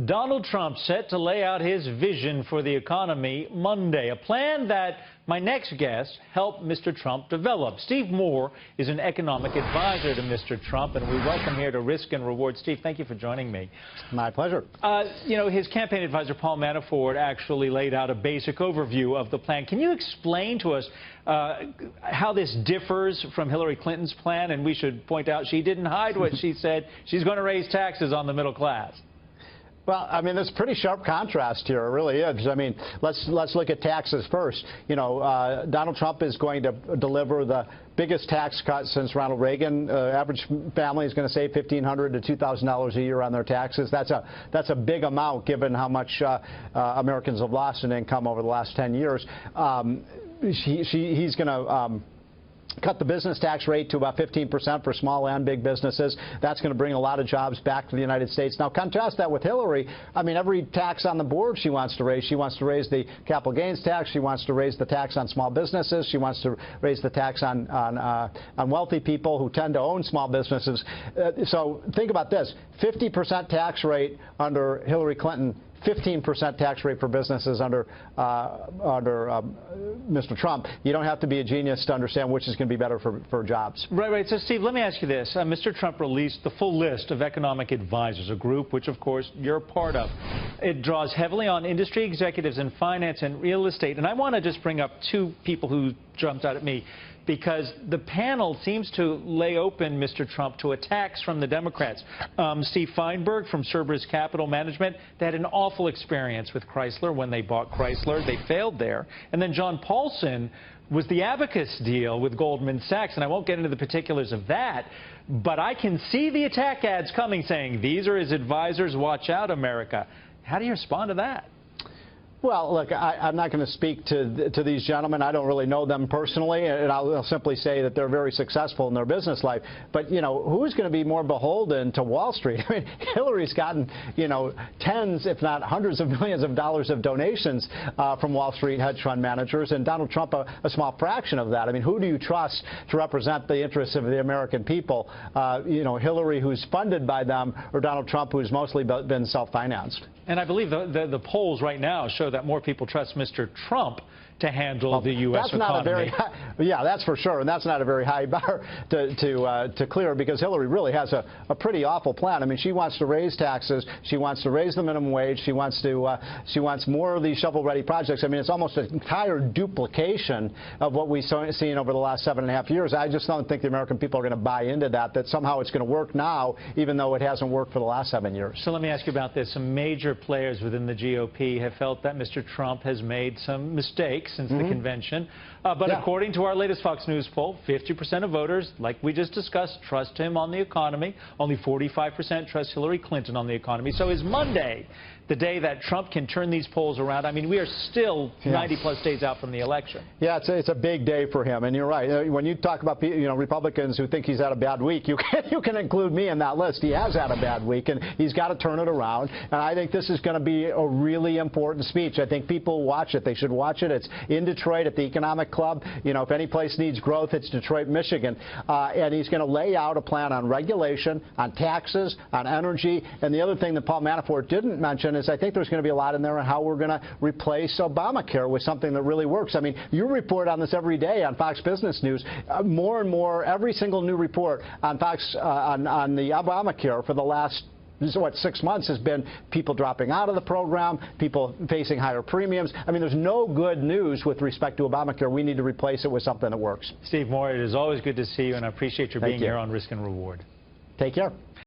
Donald Trump set to lay out his vision for the economy Monday, a plan that my next guest helped Mr. Trump develop. Steve Moore is an economic advisor to Mr. Trump, and we welcome here to Risk and Reward. Steve, thank you for joining me. My pleasure. You know, his campaign advisor, Paul Manafort, actually laid out a basic overview of the plan. Can you explain to us how this differs from Hillary Clinton's plan? And we should point out she didn't hide what she said. She's going to raise taxes on the middle class. Well, I mean, there's a pretty sharp contrast here. It really is. I mean, let's look at taxes first. You know, Donald Trump is going to deliver the biggest tax cut since Ronald Reagan. Average family is going to save $1,500 to $2,000 a year on their taxes. That's a big amount given how much Americans have lost in income over the last 10 years. He's going to cut the business tax rate to about 15% for small and big businesses. That's going to bring a lot of jobs back to the United States. Now, contrast that with Hillary. I mean, every tax on the board she wants to raise. She wants to raise the capital gains tax. She wants to raise the tax on small businesses. She wants to raise the tax on wealthy people who tend to own small businesses. So think about this. 50% tax rate under Hillary Clinton, 15% tax rate for businesses under Mr. Trump. You don't have to be a genius to understand which is going to be better for jobs. Right. So, Steve, let me ask you this. Mr. Trump released the full list of economic advisors, a group which, of course, you're a part of. It draws heavily on industry executives in finance and real estate. And I want to just bring up two people who jumped out at me, because the panel seems to lay open Mr. Trump to attacks from the Democrats. Steve Feinberg from Cerberus Capital Management, they had an awful experience with Chrysler when they bought Chrysler. They failed there. And then John Paulson was the Abacus deal with Goldman Sachs, and I won't get into the particulars of that, but I can see the attack ads coming saying, these are his advisors, watch out, America. How do you respond to that? Well, look, I'm not going to speak to these gentlemen. I don't really know them personally, and I'll simply say that they're very successful in their business life. But, you know, who's going to be more beholden to Wall Street? I mean, Hillary's gotten, you know, tens, if not hundreds of millions of dollars of donations from Wall Street hedge fund managers, and Donald Trump a small fraction of that. I mean, who do you trust to represent the interests of the American people? You know, Hillary, who's funded by them, or Donald Trump, who's mostly been self-financed? And I believe the polls right now show that more people trust Mr. Trump to handle the U.S. economy. Yeah, that's for sure, and that's not a very high bar to clear, because Hillary really has a pretty awful plan. I mean, she wants to raise taxes, she wants to raise the minimum wage, she wants more of these shovel-ready projects. I mean, it's almost an entire duplication of what we've seen over the last 7.5 years. I just don't think the American people are going to buy into that somehow it's going to work now, even though it hasn't worked for the last 7 years. So let me ask you about this. Some major players within the GOP have felt that Mr. Trump has made some mistakes since the convention. But according to our latest Fox News poll, 50% of voters, like we just discussed, trust him on the economy. Only 45% trust Hillary Clinton on the economy. So is Monday the day that Trump can turn these polls around? I mean, we are still 90-plus days out from the election. Yeah, it's a big day for him, and you're right. When you talk about, you know, Republicans who think he's had a bad week, you can include me in that list. He has had a bad week, and he's got to turn it around. And I think this is going to be a really important speech. I think people watch it. They should watch it. It's in Detroit at the Economic Club. You know, if any place needs growth, it's Detroit, Michigan. And he's going to lay out a plan on regulation, on taxes, on energy. And the other thing that Paul Manafort didn't mention is I think there's going to be a lot in there on how we're going to replace Obamacare with something that really works. I mean, you report on this every day on Fox Business News. More and more, every single new report on Fox on the Obamacare for the last 6 months has been people dropping out of the program, people facing higher premiums. I mean, there's no good news with respect to Obamacare. We need to replace it with something that works. Steve Moore, it is always good to see you, and I appreciate your being here on Risk and Reward. Take care.